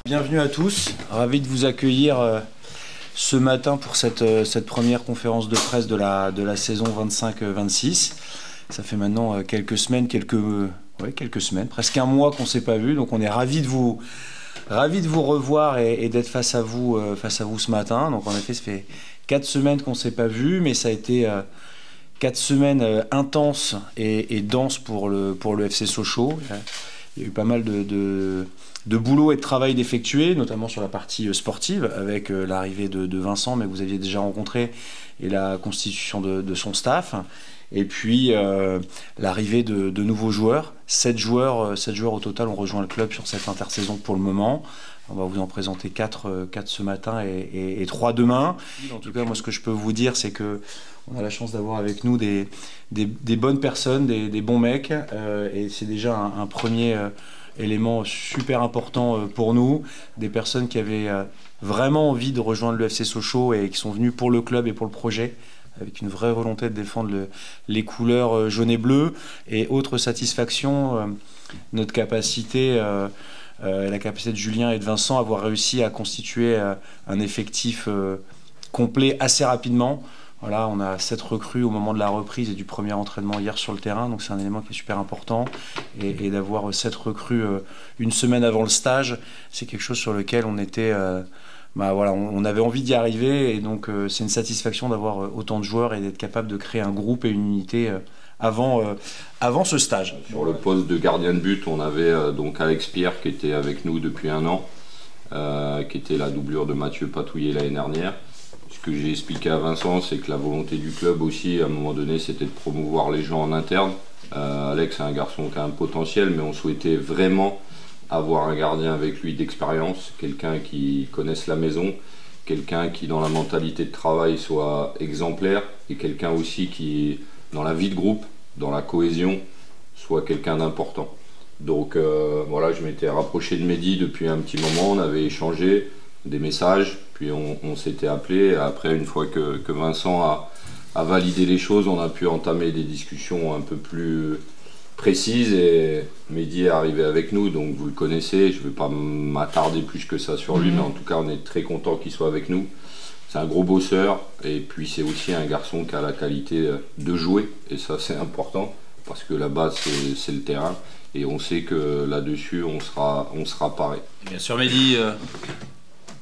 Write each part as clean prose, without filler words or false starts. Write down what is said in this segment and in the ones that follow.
Bienvenue à tous, ravi de vous accueillir ce matin pour cette première conférence de presse de la saison 25-26. Ça fait maintenant quelques semaines, presque un mois qu'on ne s'est pas vu, donc on est ravi de vous revoir et d'être face à vous ce matin. Donc en effet, ça fait 4 semaines qu'on ne s'est pas vu, mais ça a été 4 semaines intenses et denses pour le FC Sochaux. Il y a eu pas mal de boulot et de travail d'effectuer, notamment sur la partie sportive, avec l'arrivée de Vincent, mais que vous aviez déjà rencontré, et la constitution de son staff. Et puis l'arrivée de nouveaux joueurs. 7 joueurs au total ont rejoint le club sur cette intersaison pour le moment. On va vous en présenter 4 ce matin et 3 demain. En tout cas, moi, ce que je peux vous dire, c'est que on a la chance d'avoir avec nous des bonnes personnes, des bons mecs, et c'est déjà un premier élément super important pour nous. Des personnes qui avaient vraiment envie de rejoindre le FC Sochaux et qui sont venues pour le club et pour le projet, avec une vraie volonté de défendre les couleurs jaune et bleu. Et autre satisfaction, notre capacité, la capacité de Julien et de Vincent à avoir réussi à constituer un effectif complet assez rapidement. Voilà, on a 7 recrues au moment de la reprise et du premier entraînement hier sur le terrain, donc c'est un élément qui est super important. Et d'avoir 7 recrues une semaine avant le stage, c'est quelque chose sur lequel on était... voilà, on avait envie d'y arriver, et donc c'est une satisfaction d'avoir autant de joueurs et d'être capable de créer un groupe et une unité avant ce stage. Sur le poste de gardien de but, on avait donc Alex Pierre qui était avec nous depuis 1 an, qui était la doublure de Mathieu Patouillet l'année dernière. Ce que j'ai expliqué à Vincent, c'est que la volonté du club aussi, à un moment donné, c'était de promouvoir les gens en interne. Alex est un garçon qui a un potentiel, mais on souhaitait vraiment avoir un gardien avec lui d'expérience, quelqu'un qui connaisse la maison, quelqu'un qui dans la mentalité de travail soit exemplaire, et quelqu'un aussi qui dans la vie de groupe, dans la cohésion, soit quelqu'un d'important. Donc voilà, je m'étais rapproché de Mehdi depuis un petit moment, on avait échangé des messages, puis on s'était appelé. Après, une fois que Vincent a validé les choses, on a pu entamer des discussions un peu plus précise, et Mehdi est arrivé avec nous, donc vous le connaissez, je ne vais pas m'attarder plus que ça sur lui, mais en tout cas on est très content qu'il soit avec nous. C'est un gros bosseur, et puis c'est aussi un garçon qui a la qualité de jouer, et ça c'est important, parce que la base c'est le terrain, et on sait que là-dessus on sera paré. Bien sûr Mehdi,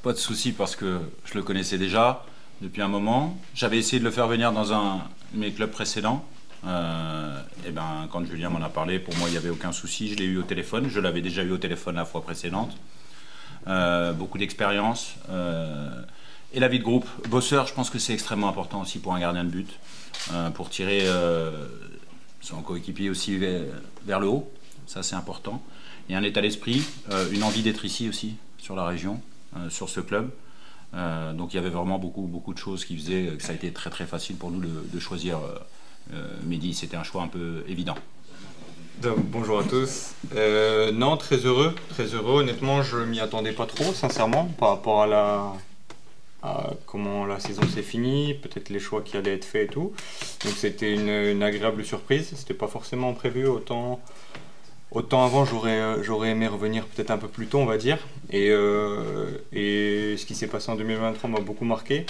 pas de souci, parce que je le connaissais déjà depuis un moment. J'avais essayé de le faire venir dans un de mes clubs précédents. Et ben, quand Julien m'en a parlé, pour moi il n'y avait aucun souci, je l'ai eu au téléphone, je l'avais déjà eu au téléphone la fois précédente. Beaucoup d'expérience, et la vie de groupe. Bosseur, je pense que c'est extrêmement important aussi pour un gardien de but, pour tirer son coéquipier aussi vers le haut, ça c'est important. Et un état d'esprit, une envie d'être ici aussi, sur la région, sur ce club. Donc il y avait vraiment beaucoup de choses qui faisaient que ça a été très très facile pour nous de choisir Mehdi. C'était un choix un peu évident. Donc, bonjour à tous. Non, très heureux. Honnêtement, je m'y attendais pas trop, sincèrement, par rapport à comment la saison s'est finie, peut-être les choix qui allaient être faits et tout. Donc c'était une agréable surprise. C'était pas forcément prévu. Autant avant, j'aurais aimé revenir peut-être un peu plus tôt, on va dire. Et ce qui s'est passé en 2023 m'a beaucoup marqué.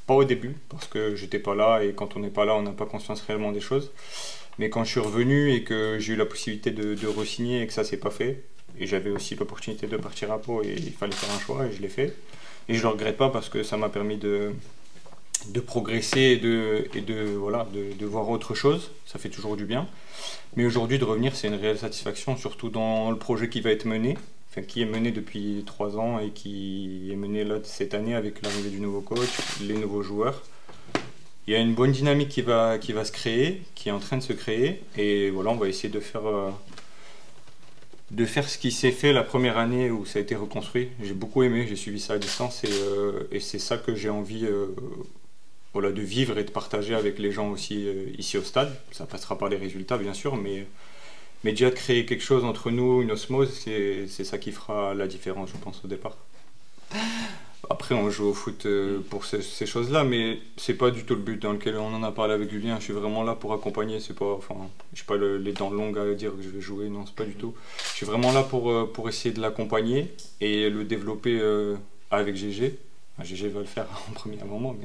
Pas au début, parce que j'étais pas là, et quand on n'est pas là, on n'a pas conscience réellement des choses. Mais quand je suis revenu et que j'ai eu la possibilité de re-signer et que ça s'est pas fait, et j'avais aussi l'opportunité de partir à Pau, et il fallait faire un choix, et je l'ai fait. Et je le regrette pas, parce que ça m'a permis de progresser et de voir autre chose. Ça fait toujours du bien. Mais aujourd'hui, de revenir, c'est une réelle satisfaction, surtout dans le projet qui va être mené, qui est mené depuis 3 ans et qui est mené là cette année avec l'arrivée du nouveau coach, les nouveaux joueurs. Il y a une bonne dynamique qui va se créer, qui est en train de se créer, et voilà, on va essayer de faire ce qui s'est fait la première année où ça a été reconstruit. J'ai beaucoup aimé, j'ai suivi ça à distance, et c'est ça que j'ai envie de vivre et de partager avec les gens aussi ici au stade. Ça passera par les résultats bien sûr, mais déjà de créer quelque chose entre nous, une osmose, c'est ça qui fera la différence, je pense, au départ. Après, on joue au foot pour ces choses-là, mais c'est pas du tout le but dans lequel on en a parlé avec Julien. Je suis vraiment là pour accompagner. C'est pas, enfin, je suis pas les dents longues à dire que je vais jouer. Non, c'est pas du tout. Je suis vraiment là pour essayer de l'accompagner et le développer avec GG. Enfin, GG va le faire en premier moment,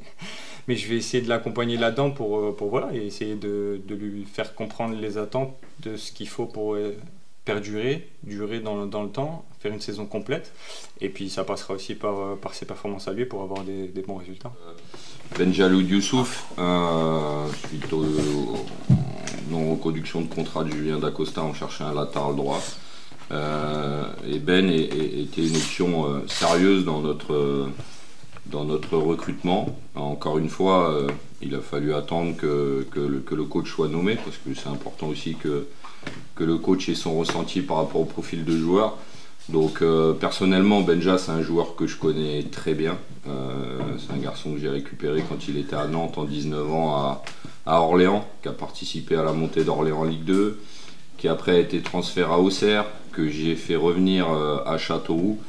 mais je vais essayer de l'accompagner là-dedans pour voilà, et essayer de lui faire comprendre les attentes de ce qu'il faut pour perdurer, durer dans le temps, faire une saison complète. Et puis ça passera aussi par ses performances à lui pour avoir des bons résultats. Benjaloud Youssouf, suite aux non-reconduction de contrat de Julien Dacosta, on cherchait un latéral droit. Et Ben était une option sérieuse dans notre recrutement. Encore une fois, il a fallu attendre que le coach soit nommé, parce que c'est important aussi que le coach ait son ressenti par rapport au profil de joueur. Donc personnellement, Benja, c'est un joueur que je connais très bien. C'est un garçon que j'ai récupéré quand il était à Nantes en 19 ans à Orléans, qui a participé à la montée d'Orléans en Ligue 2, qui après a été transféré à Auxerre, que j'ai fait revenir à Châteauroux.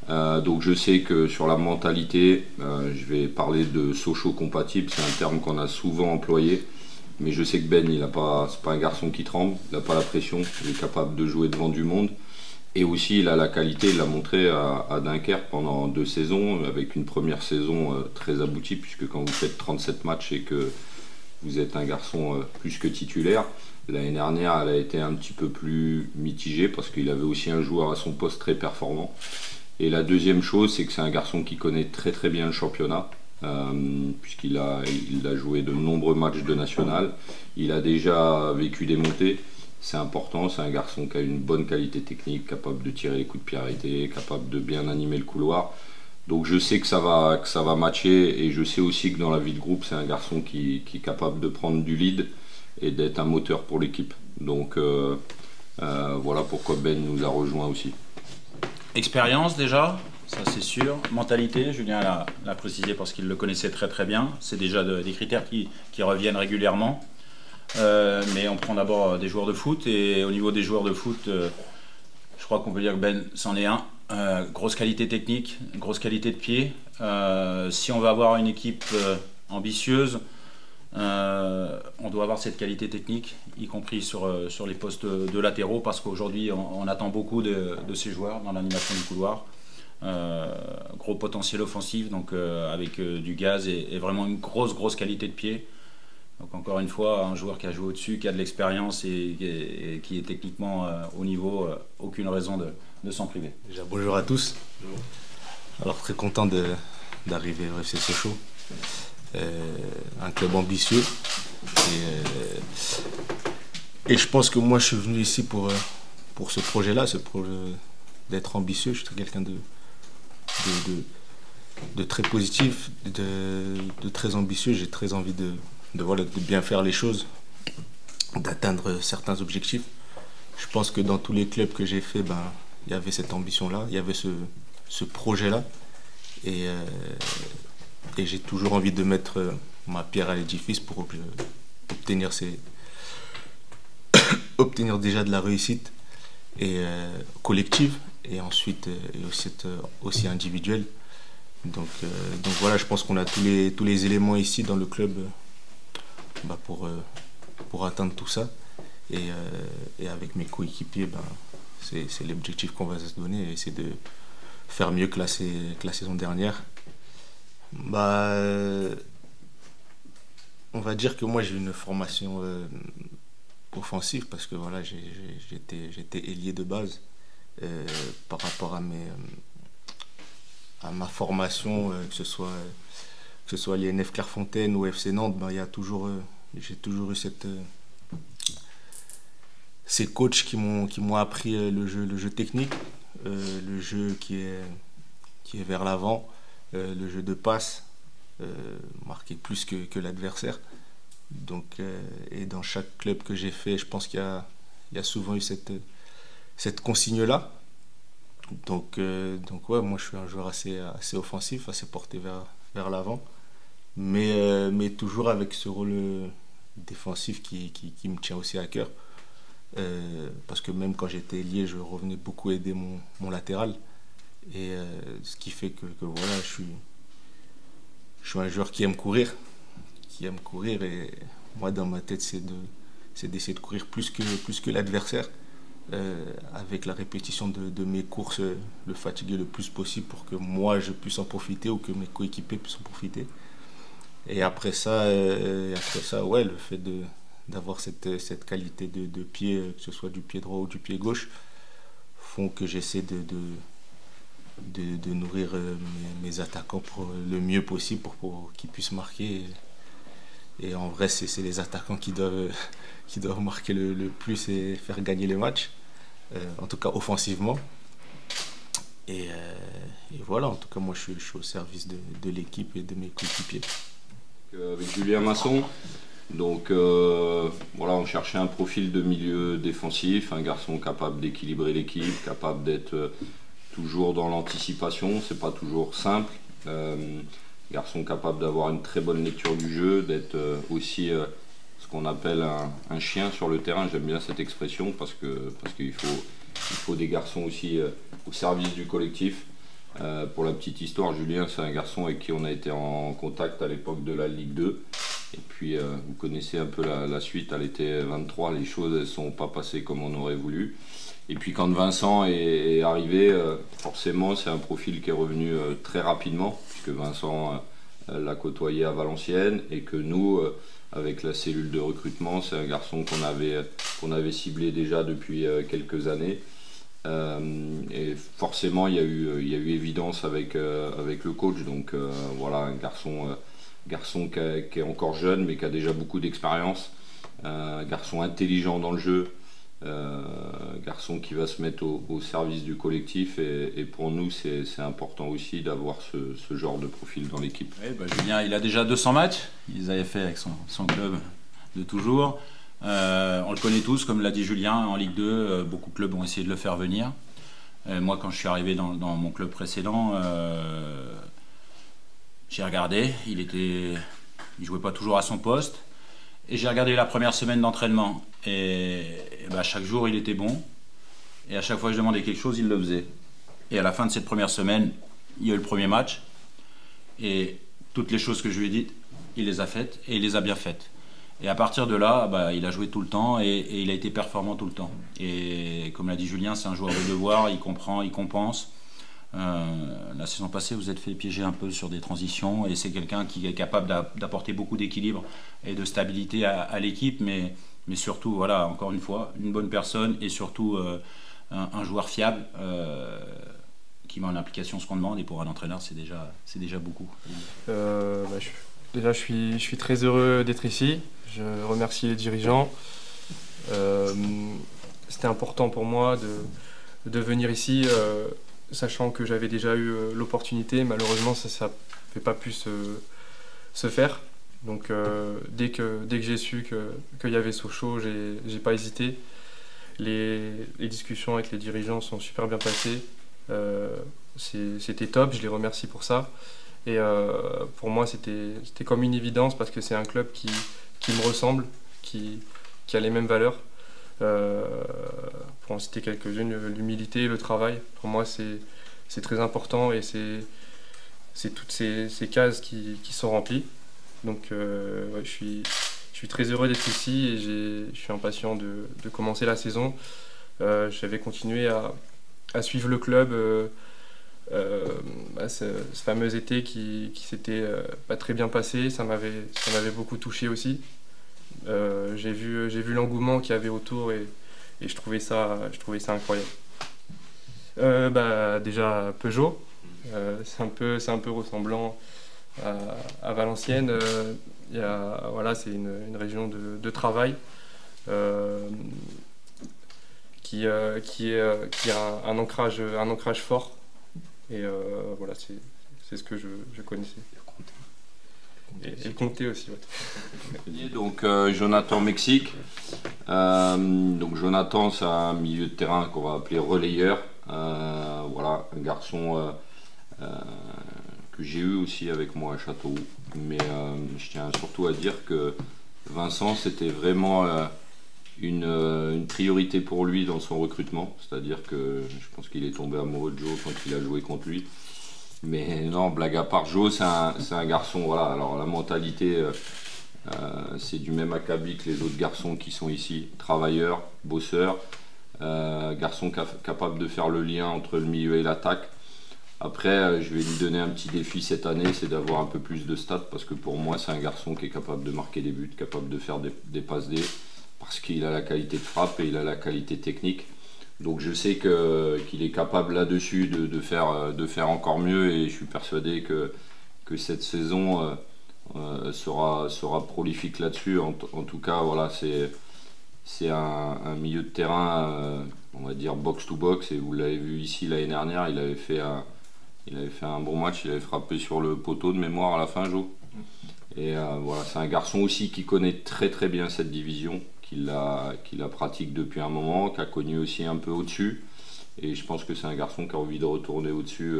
Donc je sais que sur la mentalité, je vais parler de Sochaux compatible, c'est un terme qu'on a souvent employé. Mais je sais que Ben, c'est pas un garçon qui tremble, il n'a pas la pression, il est capable de jouer devant du monde. Et aussi, il a la qualité, il l'a montré à Dunkerque pendant 2 saisons, avec une première saison très aboutie, puisque quand vous faites 37 matchs et que vous êtes un garçon plus que titulaire, l'année dernière, elle a été un petit peu plus mitigée, parce qu'il avait aussi un joueur à son poste très performant. Et la deuxième chose, c'est que c'est un garçon qui connaît très très bien le championnat. Puisqu'il a joué de nombreux matchs de national, il a déjà vécu des montées, c'est important, c'est un garçon qui a une bonne qualité technique, capable de tirer les coups de pied arrêtés, capable de bien animer le couloir. Donc je sais que ça va matcher, et je sais aussi que dans la vie de groupe, c'est un garçon qui est capable de prendre du lead et d'être un moteur pour l'équipe. Donc voilà pourquoi Ben nous a rejoint aussi. Expérience déjà, ça c'est sûr. Mentalité, Julien l'a précisé parce qu'il le connaissait très très bien. C'est déjà des critères qui reviennent régulièrement. Mais on prend d'abord des joueurs de foot. Et au niveau des joueurs de foot, je crois qu'on peut dire que Ben c'en est un. Grosse qualité technique, grosse qualité de pied. Si on veut avoir une équipe ambitieuse, on doit avoir cette qualité technique, y compris sur les postes de latéraux, parce qu'aujourd'hui on attend beaucoup de ces joueurs dans l'animation du couloir. Gros potentiel offensif, donc avec du gaz et vraiment une grosse qualité de pied. Donc encore une fois, un joueur qui a joué au-dessus, qui a de l'expérience et qui est techniquement au niveau, aucune raison de s'en priver. Déjà, bonjour à tous. Bonjour. Alors très content d'arriver au FC Sochaux. Un club ambitieux et je pense que moi je suis venu ici pour ce projet-là, ce projet d'être ambitieux. Je suis quelqu'un de très positif, de très ambitieux. J'ai très envie de bien faire les choses, d'atteindre certains objectifs. Je pense que dans tous les clubs que j'ai fait, il y avait cette ambition-là, il y avait ce projet-là, et j'ai toujours envie de mettre ma pierre à l'édifice pour obtenir déjà de la réussite collective, et ensuite aussi individuelle. Donc voilà, je pense qu'on a tous les éléments ici dans le club pour atteindre tout ça. Et avec mes coéquipiers, c'est l'objectif qu'on va se donner, et c'est de faire mieux que la saison dernière. On va dire que moi j'ai une formation offensive, parce que voilà, j'étais ailier de base. Par rapport à ma formation, que ce soit l'INF Clairefontaine ou FC Nantes, j'ai toujours eu ces coachs qui m'ont appris le jeu technique, le jeu qui est vers l'avant, le jeu de passe, marquer plus que l'adversaire. Donc, et dans chaque club que j'ai fait, je pense qu'il y a souvent eu cette consigne-là. Donc ouais, moi je suis un joueur assez offensif, assez porté vers l'avant, mais toujours avec ce rôle défensif qui me tient aussi à cœur. Parce que même quand j'étais ailier, je revenais beaucoup aider mon latéral. Et ce qui fait que voilà, je suis un joueur qui aime courir. Et moi, dans ma tête, c'est d'essayer de courir plus que l'adversaire. Avec la répétition de mes courses, le fatiguer le plus possible pour que moi je puisse en profiter ou que mes coéquipiers puissent en profiter. Et après ça, ouais, le fait d'avoir cette qualité de pied, que ce soit du pied droit ou du pied gauche, font que j'essaie de nourrir mes attaquants pour le mieux possible pour qu'ils puissent marquer. Et en vrai, c'est les attaquants qui doivent marquer le plus et faire gagner les matchs, en tout cas offensivement. Et voilà, en tout cas, moi je suis au service de l'équipe et de mes coéquipiers. Avec Julien Masson, donc voilà, on cherchait un profil de milieu défensif, un garçon capable d'équilibrer l'équipe, capable d'être toujours dans l'anticipation, c'est pas toujours simple. Garçon capable d'avoir une très bonne lecture du jeu, d'être aussi ce qu'on appelle un chien sur le terrain. J'aime bien cette expression parce qu'il faut des garçons aussi au service du collectif. Pour la petite histoire, Julien, c'est un garçon avec qui on a été en contact à l'époque de la Ligue 2. Et puis, vous connaissez un peu la suite, à l'été 23, les choses ne sont pas passées comme on aurait voulu. Et puis quand Vincent est arrivé, forcément, c'est un profil qui est revenu très rapidement, puisque Vincent l'a côtoyé à Valenciennes, et que nous, avec la cellule de recrutement, c'est un garçon qu'on avait ciblé déjà depuis quelques années. Et forcément, il y a eu évidence avec le coach. Donc voilà, un garçon qui est encore jeune, mais qui a déjà beaucoup d'expérience. Un garçon intelligent dans le jeu. Garçon qui va se mettre au service du collectif. Et pour nous, c'est important aussi d'avoir ce genre de profil dans l'équipe. Oui, Julien, il a déjà 200 matchs. Ils avaient fait avec son club de toujours. On le connaît tous, comme l'a dit Julien, en Ligue 2, beaucoup de clubs ont essayé de le faire venir. Moi, quand je suis arrivé dans mon club précédent, j'ai regardé, il jouait pas toujours à son poste, et j'ai regardé la première semaine d'entraînement, et chaque jour il était bon, et à chaque fois que je demandais quelque chose, il le faisait. Et à la fin de cette première semaine, il y a eu le premier match, et toutes les choses que je lui ai dites, il les a faites, et il les a bien faites. Et à partir de là, il a joué tout le temps et il a été performant tout le temps. Et comme l'a dit Julien, c'est un joueur de devoir, il comprend, il compense. La saison passée, vous êtes fait piéger un peu sur des transitions et c'est quelqu'un qui est capable d'apporter beaucoup d'équilibre et de stabilité à l'équipe, mais surtout, voilà, encore une fois, une bonne personne et surtout un joueur fiable qui met en application ce qu'on demande, et pour un entraîneur, c'est déjà beaucoup. Déjà, je suis très heureux d'être ici. Je remercie les dirigeants. C'était important pour moi de venir ici, sachant que j'avais déjà eu l'opportunité. Malheureusement, ça ne fait pas pu se faire. Donc, dès que j'ai su qu'il y avait Sochaux, j'ai pas hésité. Les discussions avec les dirigeants sont super bien passées. C'était top, je les remercie pour ça. Et pour moi, c'était comme une évidence parce que c'est un club qui me ressemble, qui a les mêmes valeurs. Pour en citer quelques-unes, l'humilité, le travail, pour moi, c'est très important et c'est toutes ces cases qui sont remplies. Donc, ouais, je suis très heureux d'être ici et je suis impatient de commencer la saison. Je vais continuer à suivre le club. Ce fameux été qui s'était pas très bien passé, ça m'avait beaucoup touché aussi. J'ai vu l'engouement qu'il y avait autour et je trouvais ça incroyable. Déjà Peugeot, c'est un peu ressemblant à Valenciennes. C'est une région de travail qui a un ancrage fort. Et voilà, c'est ce que je connaissais. Et le comté aussi. Ouais. Donc Jonathan Mexique. Donc Jonathan, c'est un milieu de terrain qu'on va appeler relayeur. Voilà, un garçon que j'ai eu aussi avec moi à Châteauroux. Mais je tiens surtout à dire que Vincent, c'était vraiment une priorité pour lui dans son recrutement. C'est-à-dire que je pense qu'il est tombé amoureux de Joe quand il a joué contre lui. Mais non, blague à part, Joe, c'est un garçon, voilà. Alors la mentalité, c'est du même acabit que les autres garçons qui sont ici. Travailleur, bosseur, garçon capable de faire le lien entre le milieu et l'attaque. Après, je vais lui donner un petit défi cette année, c'est d'avoir un peu plus de stats, parce que pour moi, c'est un garçon qui est capable de marquer des buts, capable de faire des passes D, parce qu'il a la qualité de frappe et il a la qualité technique. Donc je sais qu'il est capable là-dessus de faire encore mieux, et je suis persuadé que cette saison sera prolifique là-dessus. En tout cas, voilà, c'est un milieu de terrain, on va dire box-to-box, et vous l'avez vu ici l'année dernière, il avait fait un bon match, il avait frappé sur le poteau de mémoire à la fin, Joe. Et voilà, c'est un garçon aussi qui connaît très très bien cette division, qui la pratique depuis un moment, qui a connu aussi un peu au-dessus. Et je pense que c'est un garçon qui a envie de retourner au-dessus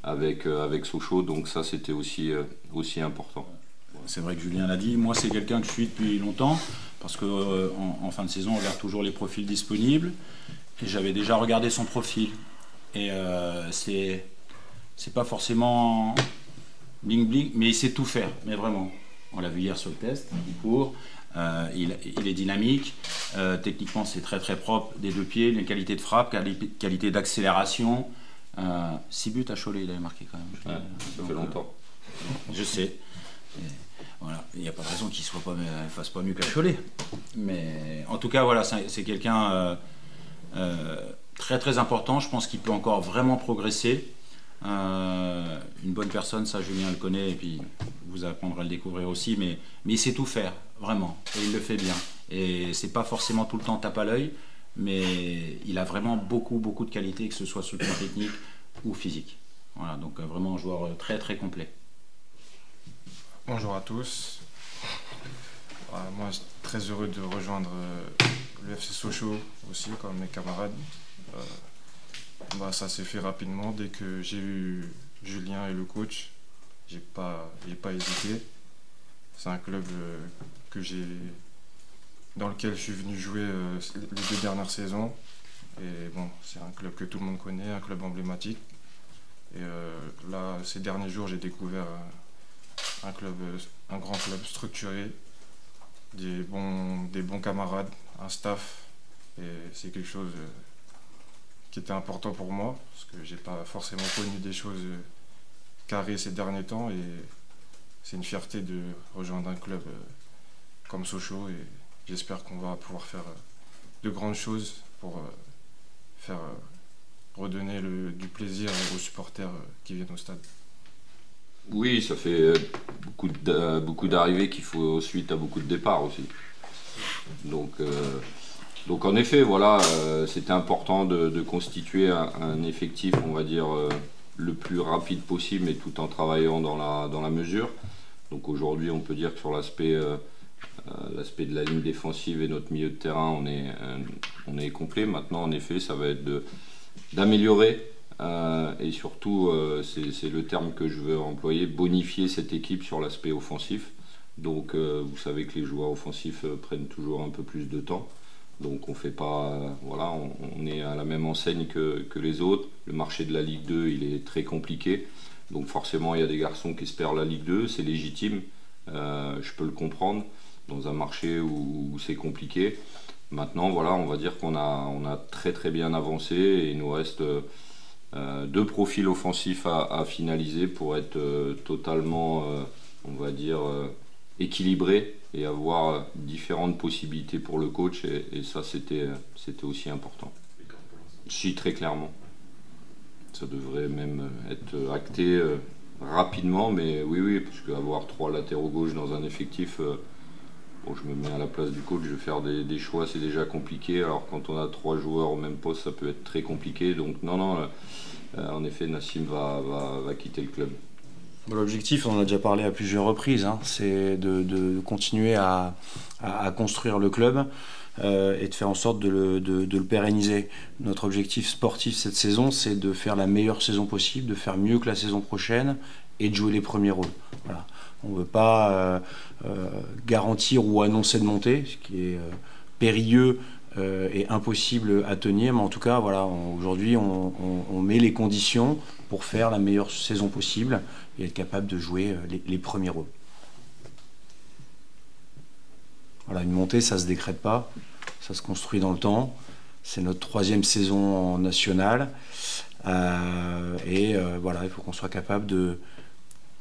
avec Sochaux, donc ça c'était aussi important. C'est vrai que Julien l'a dit, moi c'est quelqu'un que je suis depuis longtemps, parce qu'en fin de saison on regarde toujours les profils disponibles, et j'avais déjà regardé son profil. Et c'est pas forcément bling bling, mais il sait tout faire, mais vraiment. On l'a vu hier sur le test, il court, il est dynamique, techniquement c'est très très propre des deux pieds, une qualité de frappe, qualité d'accélération. 6 buts à Cholet, il avait marqué quand même. Ouais, ça fait longtemps. Je sais. Et voilà, il n'y a pas de raison qu'il ne fasse pas mieux qu'à Cholet. Mais en tout cas, voilà, c'est quelqu'un très très important. Je pense qu'il peut encore vraiment progresser. Une bonne personne, ça Julien le connaît, et puis vous apprendrez à le découvrir aussi, mais il sait tout faire, vraiment, et il le fait bien. Et c'est pas forcément tout le temps tape à l'œil, mais il a vraiment beaucoup de qualités, que ce soit sur le plan technique ou physique. Voilà, donc vraiment un joueur très très complet. Bonjour à tous. Moi, je suis très heureux de rejoindre le FC Sochaux aussi, comme mes camarades. Ça s'est fait rapidement. Dès que j'ai eu Julien et le coach, j'ai pas hésité. C'est un club dans lequel je suis venu jouer les 2 dernières saisons. Et bon, c'est un club que tout le monde connaît, un club emblématique. Et là, ces derniers jours, j'ai découvert un grand club structuré, des bons camarades, un staff. Et c'est quelque chose qui était important pour moi, parce que j'ai pas forcément connu des choses carrées ces derniers temps, et c'est une fierté de rejoindre un club comme Sochaux, et j'espère qu'on va pouvoir faire de grandes choses pour faire redonner du plaisir aux supporters qui viennent au stade. Oui, ça fait beaucoup d'arrivées qu'il faut suite à beaucoup de départs aussi. Donc en effet, voilà, c'était important de constituer un effectif, on va dire, le plus rapide possible, mais tout en travaillant dans la mesure. Donc aujourd'hui, on peut dire que sur l'aspect de la ligne défensive et notre milieu de terrain, on est complet. Maintenant, en effet, ça va être d'améliorer et surtout, c'est le terme que je veux employer, bonifier cette équipe sur l'aspect offensif. Donc vous savez que les joueurs offensifs prennent toujours un peu plus de temps. Donc on fait pas, voilà, on est à la même enseigne que les autres. Le marché de la Ligue 2, il est très compliqué. Donc forcément, il y a des garçons qui espèrent la Ligue 2, c'est légitime. Je peux le comprendre dans un marché où c'est compliqué. Maintenant, voilà, on va dire qu'on a très très bien avancé, et il nous reste 2 profils offensifs à finaliser pour être totalement, on va dire, équilibré, et avoir différentes possibilités pour le coach, et ça c'était aussi important. Si, très clairement. Ça devrait même être acté rapidement, mais oui, parce qu'avoir 3 latéraux gauche dans un effectif, bon, je me mets à la place du coach, je vais faire des choix, c'est déjà compliqué. Alors quand on a 3 joueurs au même poste, ça peut être très compliqué. Donc non, en effet, Nassim va quitter le club. L'objectif, on en a déjà parlé à plusieurs reprises, hein, c'est de continuer à construire le club et de faire en sorte de le pérenniser. Notre objectif sportif cette saison, c'est de faire la meilleure saison possible, de faire mieux que la saison prochaine et de jouer les premiers rôles. Voilà. On ne veut pas garantir ou annoncer de monter, ce qui est périlleux et impossible à tenir, mais en tout cas, voilà, aujourd'hui, on met les conditions pour faire la meilleure saison possible et être capable de jouer les premiers rôles. Voilà, une montée, ça ne se décrète pas, ça se construit dans le temps. C'est notre 3e saison en nationale. Voilà, il faut qu'on soit capable de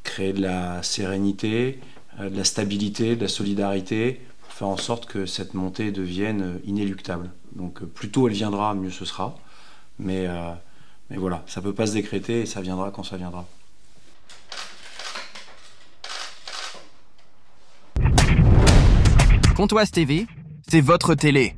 créer de la sérénité, de la stabilité, de la solidarité, pour faire en sorte que cette montée devienne inéluctable. Donc plus tôt elle viendra, mieux ce sera. Mais voilà, ça ne peut pas se décréter et ça viendra quand ça viendra. Pontoise TV, c'est votre télé.